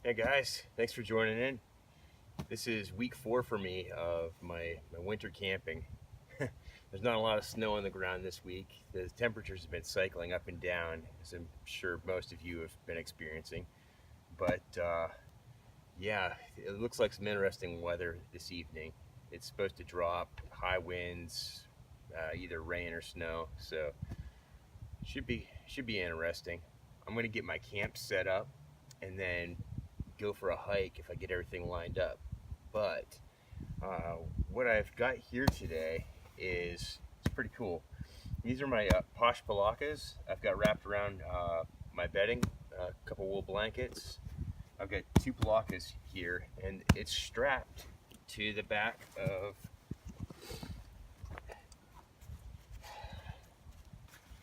Hey guys, thanks for joining in. This is week 4 for me of my winter camping. There's not a lot of snow on the ground this week. The temperatures have been cycling up and down, as I'm sure most of you have been experiencing. But yeah, it looks like some interesting weather this evening. It's supposed to drop, high winds, either rain or snow, so should be interesting. I'm gonna get my camp set up and then go for a hike if I get everything lined up. But what I've got here today is it's pretty cool. These are my Plash Palaktas. I've got wrapped around my bedding, a couple wool blankets. I've got 2 Palaktas here, and it's strapped to the back of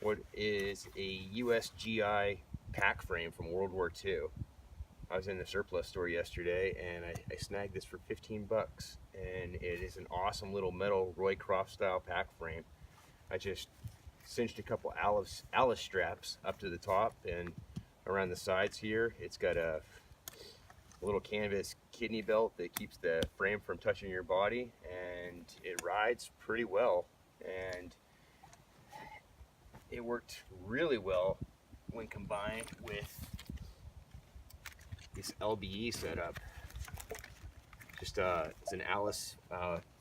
what is a USGI pack frame from World War II. I was in the surplus store yesterday and I snagged this for 15 bucks, and it is an awesome little metal Roycroft style pack frame. I just cinched a couple ALICE straps up to the top and around the sides here. It's got a little canvas kidney belt that keeps the frame from touching your body, and it rides pretty well, and it worked really well when combined with this LBE setup. Just it's an ALICE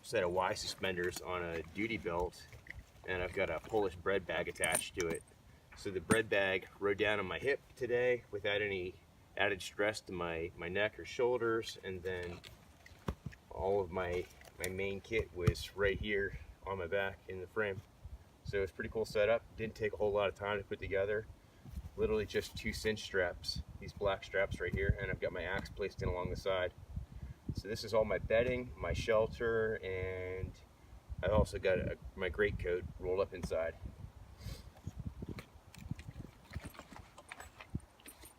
set of Y suspenders on a duty belt, and I've got a Polish bread bag attached to it. So the bread bag rode down on my hip today without any added stress to my neck or shoulders, and then all of my main kit was right here on my back in the frame. So it's pretty cool setup. Didn't take a whole lot of time to put together. Literally just 2 cinch straps, these black straps right here, and I've got my axe placed in along the side. So this is all my bedding, my shelter, and I've also got my greatcoat rolled up inside.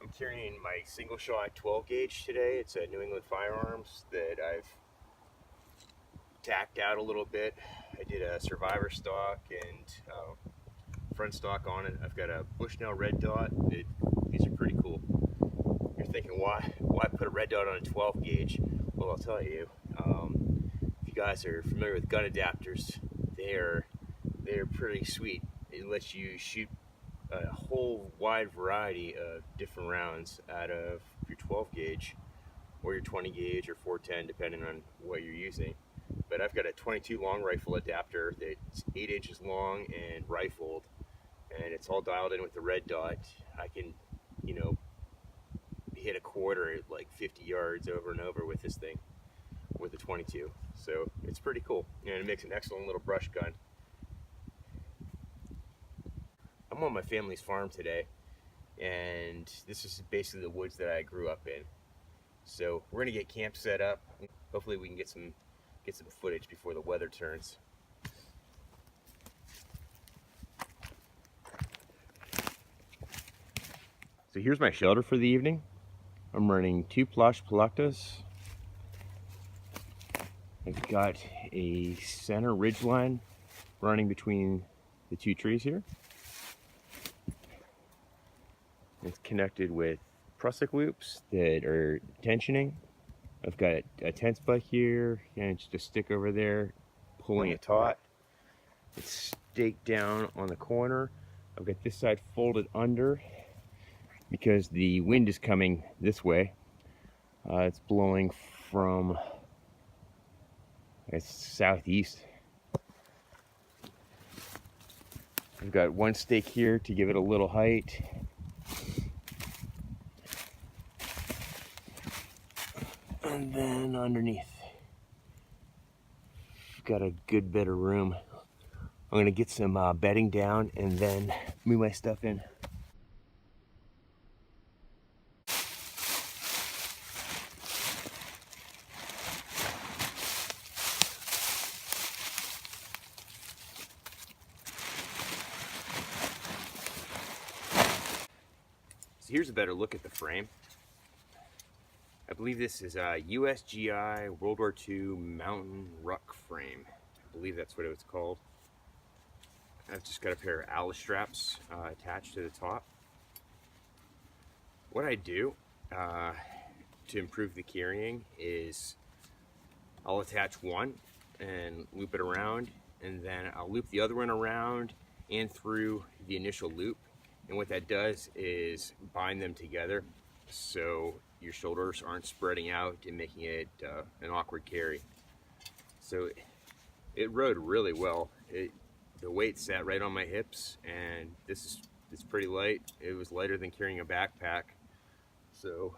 I'm carrying my single shot 12 gauge today. It's a New England Firearms that I've tacked out a little bit. I did a survivor stock and front stock on it. I've got a Bushnell red dot. These are pretty cool. You're thinking, why put a red dot on a 12 gauge? Well, I'll tell you. If you guys are familiar with gun adapters, they're pretty sweet. It lets you shoot a whole wide variety of different rounds out of your 12 gauge or your 20 gauge or 410, depending on what you're using. But I've got a 22 long rifle adapter that's 8 inches long and rifled, and it's all dialed in with the red dot. I can, hit a quarter at like 50 yards over and over with this thing, with the 22. So it's pretty cool, and it makes an excellent little brush gun. I'm on my family's farm today, and this is basically the woods that I grew up in. So we're gonna get camp set up. Hopefully we can get some footage before the weather turns. So here's my shelter for the evening. I'm running 2 Plash Palaktas. I've got a center ridgeline running between the 2 trees here. It's connected with prusik loops that are tensioning. I've got a tent spike here and just a stick over there pulling it taut. It's staked down on the corner. I've got this side folded under because the wind is coming this way. It's blowing from southeast. I've got 1 stake here to give it a little height. And then underneath, got a good bit of room. I'm gonna get some bedding down and then move my stuff in. So here's a better look at the frame. I believe this is a USGI World War II mountain ruck frame. I believe that's what it was called. I've just got a pair of ALICE straps attached to the top. What I do to improve the carrying is I'll attach one and loop it around, and then I'll loop the other one around and through the initial loop. And what that does is bind them together so your shoulders aren't spreading out and making it an awkward carry. So it rode really well. The weight sat right on my hips, and it's pretty light. It was lighter than carrying a backpack. So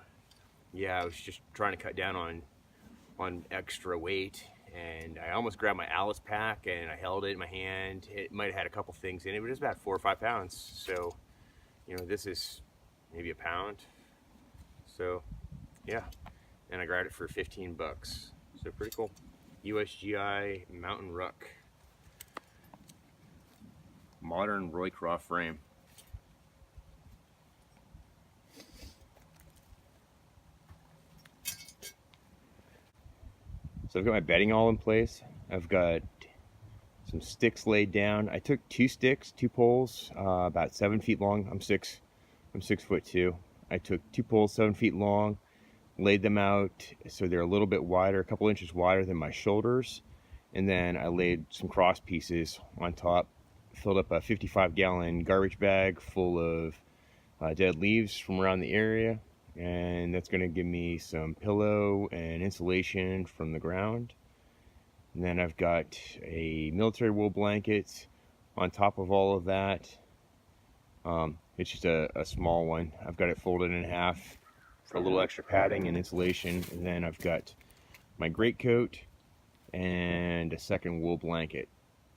yeah, I was just trying to cut down on extra weight, and I almost grabbed my ALICE pack and I held it in my hand. It might have had a couple things in it, but it was about 4 or 5 pounds. So, you know, this is maybe a pound. So yeah, and I grabbed it for 15 bucks. So pretty cool. USGI Mountain Ruck. Modern Roycroft frame. So I've got my bedding all in place. I've got some sticks laid down. I took 2 sticks, 2 poles, about 7 feet long. I'm 6'2". I took 2 poles 7 feet long, laid them out so they're a little bit wider, a couple inches wider than my shoulders, and then I laid some cross pieces on top. Filled up a 55-gallon garbage bag full of dead leaves from around the area, and that's going to give me some pillow and insulation from the ground. And then I've got a military wool blanket on top of all of that. It's just a small one. I've got it folded in half for a little extra padding and insulation. And then I've got my greatcoat and a second wool blanket.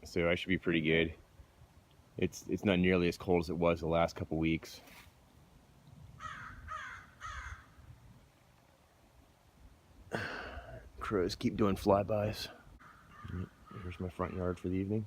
So I should be pretty good. It's not nearly as cold as it was the last couple weeks. Crows keep doing flybys. Here's my front yard for the evening.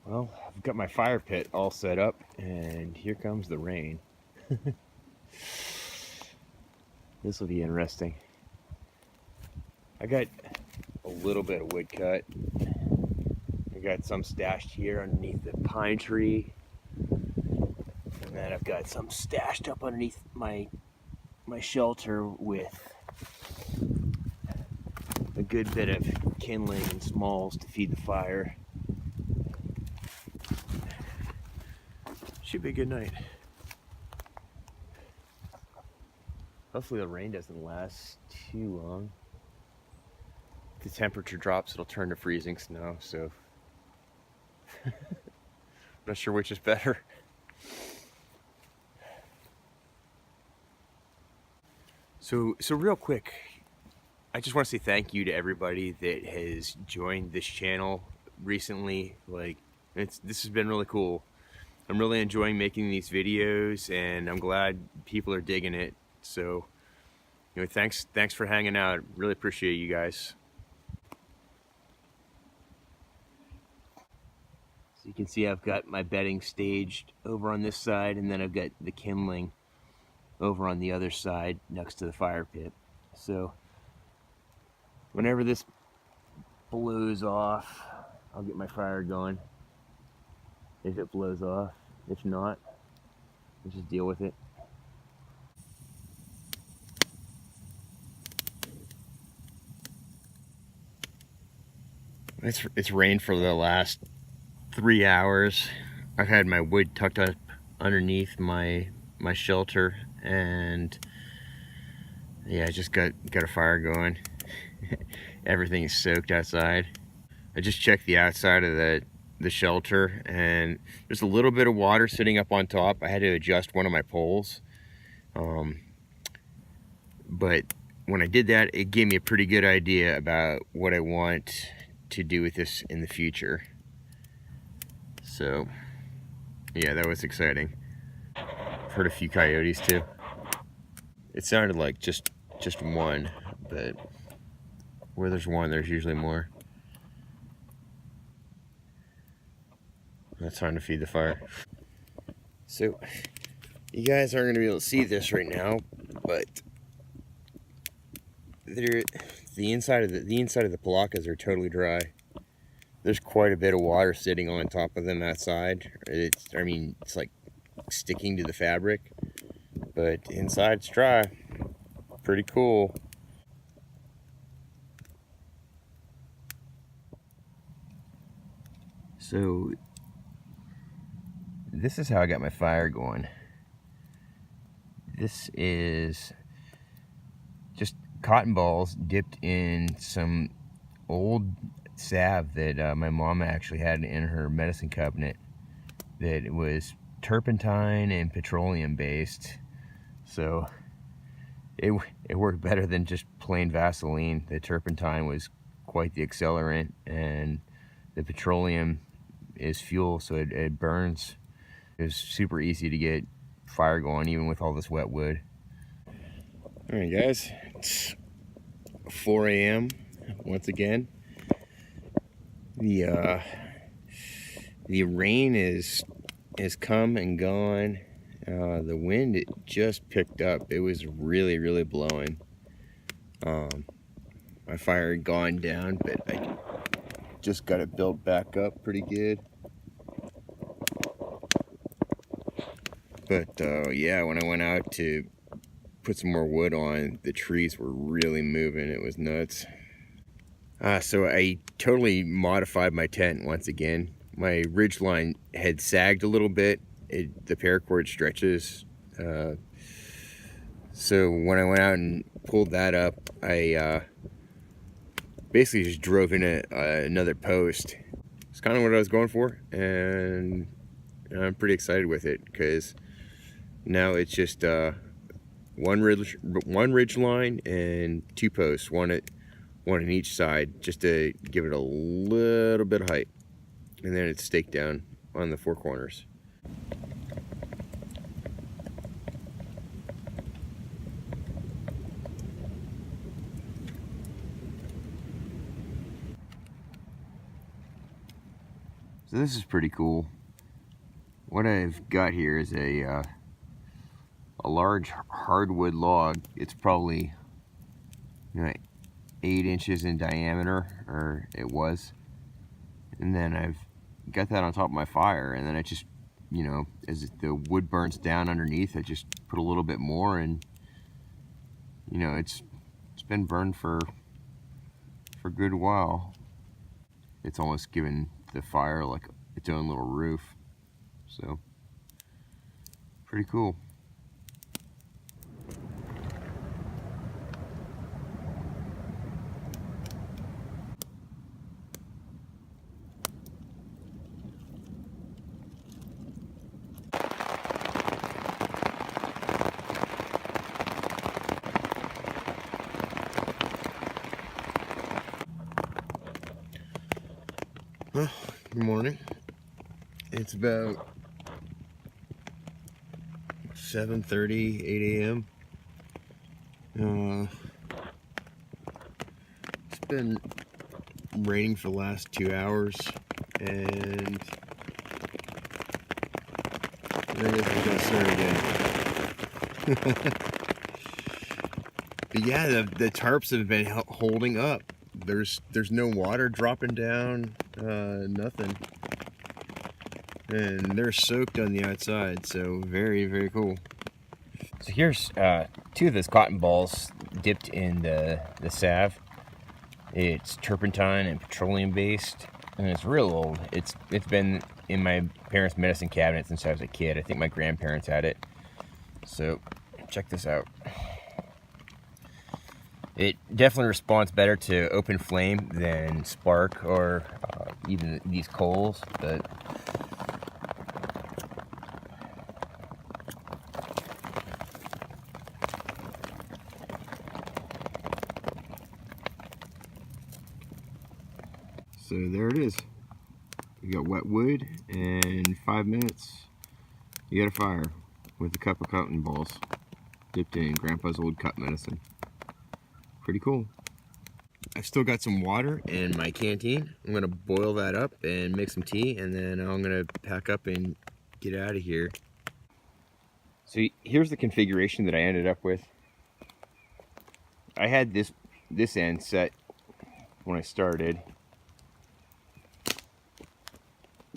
Well, I've got my fire pit all set up, and here comes the rain. This will be interesting. I got a little bit of wood cut. I got some stashed here underneath the pine tree, and then I've got some stashed up underneath my shelter with a good bit of kindling and smalls to feed the fire. Should be a good night. Hopefully the rain doesn't last too long. If the temperature drops, it'll turn to freezing snow, so I'm not sure which is better. So real quick, I just want to say thank you to everybody that has joined this channel recently. Like, this has been really cool. I'm really enjoying making these videos, and I'm glad people are digging it. So, you know, thanks for hanging out. Really appreciate you guys. So you can see I've got my bedding staged over on this side, and then I've got the kindling over on the other side next to the fire pit. So whenever this blows off, I'll get my fire going. If it blows off. If not, we'll just deal with it. It's rained for the last 3 hours. I've had my wood tucked up underneath my shelter, and yeah, I just got a fire going. Everything is soaked outside. I just checked the outside of the the shelter, and there's a little bit of water sitting up on top. I had to adjust one of my poles, but when I did that, it gave me a pretty good idea about what I want to do with this in the future. So yeah, that was exciting. I've heard a few coyotes too. It sounded like just one, but where there's one, there's usually more. It's time to feed the fire. So you guys aren't going to be able to see this right now, but the inside of the Palaktas are totally dry. There's quite a bit of water sitting on top of them that side. I mean, it's like sticking to the fabric, but inside it's dry. Pretty cool. So this is how I got my fire going. This is just cotton balls dipped in some old salve that my mom actually had in her medicine cabinet, that was turpentine and petroleum based. So it worked better than just plain Vaseline. The turpentine was quite the accelerant, and the petroleum is fuel, so it burns. It was super easy to get fire going, even with all this wet wood. All right, guys, it's 4 a.m. once again. The rain is come and gone. The wind, it just picked up. It was really blowing. My fire had gone down, but I just got it built back up pretty good. But yeah, when I went out to put some more wood on, the trees were really moving. It was nuts. So I totally modified my tent once again. My ridge line had sagged a little bit. The paracord stretches. So when I went out and pulled that up, I basically just drove in another post. It's kind of what I was going for, and I'm pretty excited with it, because now it's just one ridge line and two posts, one on each side, just to give it a little bit of height, and then it's staked down on the four corners. So this is pretty cool. What I've got here is a large hardwood log. It's probably 8 inches in diameter, or it was. And then I've got that on top of my fire, and then I just, as the wood burns down underneath, I just put a little bit more, and it's been burned for a good while. It's almost given the fire like its own little roof. So pretty cool. Well, good morning. It's about 7:30, 8 a.m. It's been raining for the last 2 hours, and I guess we got started again. But yeah, the tarps have been holding up. There's no water dropping down, nothing. And they're soaked on the outside, so very cool. So here's 2 of those cotton balls dipped in the salve. It's turpentine and petroleum based, and it's real old. It's been in my parents' medicine cabinet since I was a kid. I think my grandparents had it. So check this out. It definitely responds better to open flame than spark or even these coals, but so there it is. You got wet wood, and in 5 minutes you got a fire with a cup of cotton balls dipped in Grandpa's old cut medicine. Pretty cool. I've still got some water in my canteen. I'm gonna boil that up and make some tea, and then I'm gonna pack up and get out of here. So here's the configuration that I ended up with. I had this end set when I started,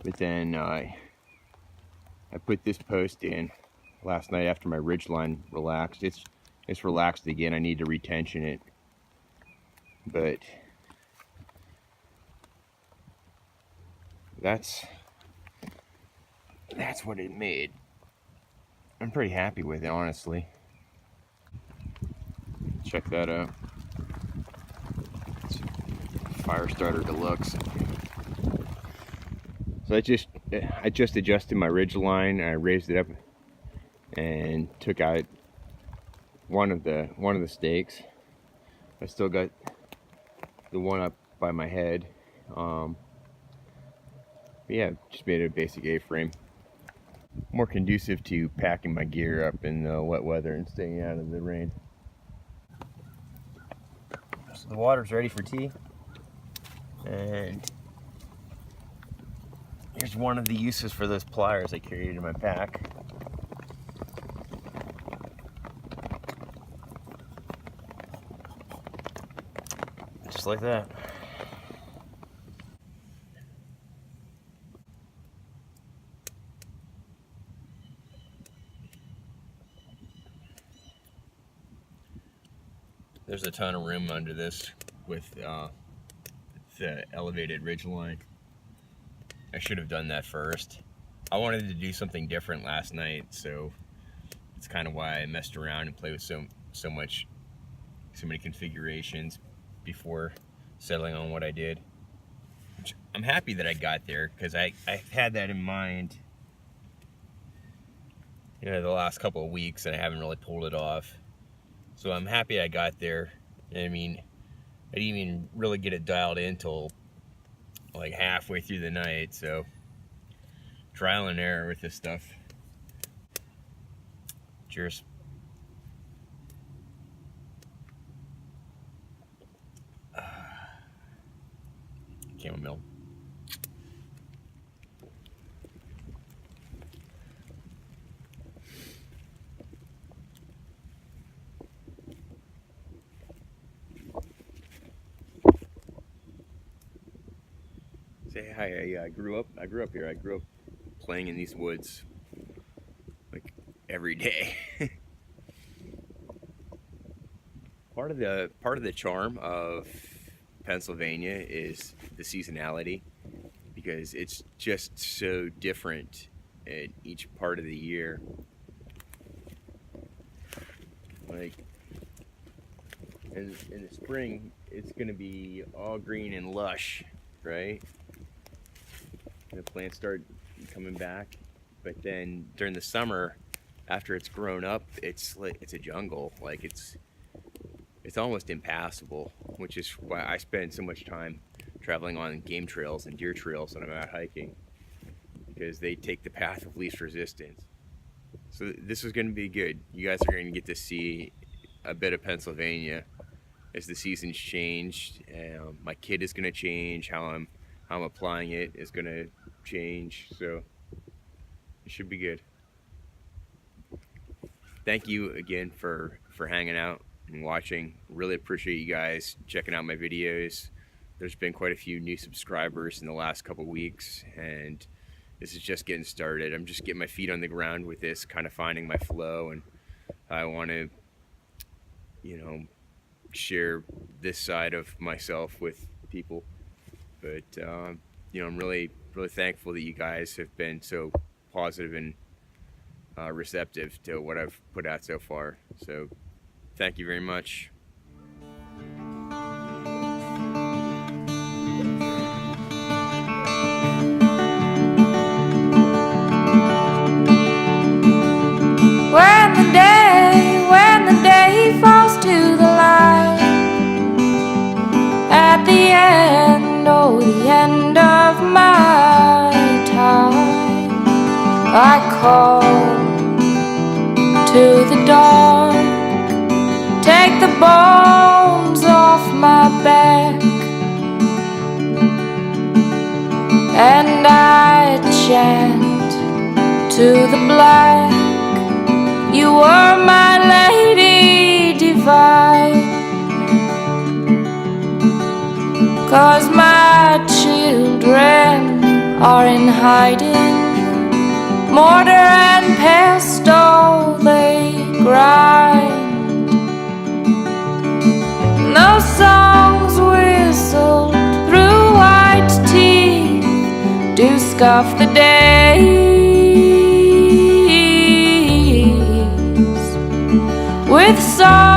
but then I put this post in last night after my ridgeline relaxed. It's relaxed again. I need to retension it, but that's what it made. I'm pretty happy with it, honestly. Check that out. It's fire starter deluxe. So I just adjusted my ridge line. I raised it up and took out one of the stakes. I still got the one up by my head. Yeah, just made it a basic A-frame. More conducive to packing my gear up in the wet weather and staying out of the rain. So the water's ready for tea, and here's one of the uses for those pliers I carried in my pack. Just like that. There's a ton of room under this with the elevated ridge line. I should have done that first. I wanted to do something different last night, so it's kind of why I messed around and played with so many configurations before settling on what I did. Which I'm happy that I got there, because I had that in mind, you know, the last couple of weeks, and I haven't really pulled it off. So I'm happy I got there. I mean, I didn't even really get it dialed in till like halfway through the night, so trial and error with this stuff. Cheers. Chamomile. Say hi. I grew up here. I grew up playing in these woods like every day. Part of the charm of Pennsylvania is the seasonality, because it's just so different in each part of the year. Like in the spring, it's going to be all green and lush, right? The plants start coming back, but then during the summer, after it's grown up, it's a jungle. Like it's almost impassable, which is why I spend so much time traveling on game trails and deer trails when I'm out hiking, because they take the path of least resistance. So this is going to be good. You guys are going to get to see a bit of Pennsylvania as the seasons change. My kit is going to change. How I'm applying it is going to change, so it should be good. Thank you again for hanging out and watching. Really appreciate you guys checking out my videos. There's been quite a few new subscribers in the last couple weeks, and this is just getting started. I'm just getting my feet on the ground with this, kind of finding my flow, and I want to, you know, share this side of myself with people. But you know, I'm really thankful that you guys have been so positive and receptive to what I've put out so far. So thank you very much. dark, take the bones off my back, and I chant to the black, you were my lady divine. 'Cause my children are in hiding, mortar and pestle they grind. No songs whistled through white teeth do scoff the days with songs